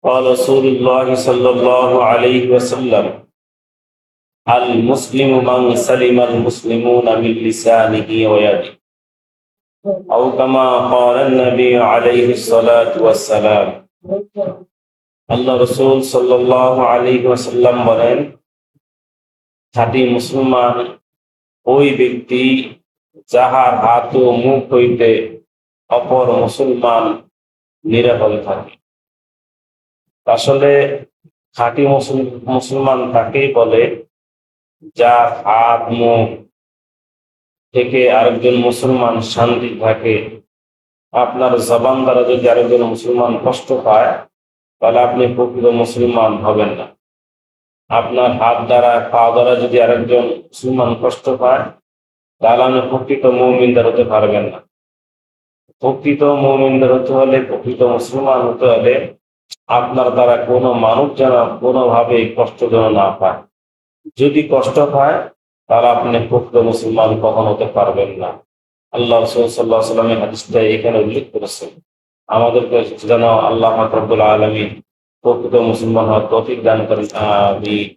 قال رسول الله صلى الله عليه وسلم: المسلم من سلم المسلمون من لسانه ويده، أو كما قال النبي عليه الصلاة والسلام। আল্লাহ রসুল সাল্লাল্লাহু আলাইহি ওয়াসাল্লাম বলেন, খাঁটি মুসলমান ওই ব্যক্তি যাহার হাত ও মুখ হইতে অপর মুসলমান নিরাপদে থাকে। আসলে খাঁটি মুসলমান তাকেই বলে যার হাত মুখ থেকে আরেকজন মুসলমান শান্তি থাকে। আপনার জবান দ্বারা যদি আরেকজন মুসলমান কষ্ট পায়, তাহলে আপনি প্রকৃত মুসলমান হবেন না। আপনার হাত দ্বারা পা দ্বারা যদি আরেকজন মুসলমান কষ্ট পায়, তাহলে আপনি প্রকৃত মুমিনদার হতে পারবেন না। প্রকৃত মুমিনদার হতে হলে, প্রকৃত মুসলমান হতে হলে আপনার দ্বারা কোনো মানুষ যেন কোনোভাবে কষ্ট যেন না পায়। যদি কষ্ট পায়, তাহলে আপনি প্রকৃত মুসলমান কখন হতে পারবেন না। আল্লাহ রাসূল সাল্লাল্লাহু আলাইহি ওয়াসাল্লামের হাদিসটা এখানে উল্লেখ করেছেন। আমাদেরকে যেন আল্লাহ পাক রব্বুল আলামিন প্রকৃত মুসলমান হওয়ার তৌফিক দান করেন। আমিন।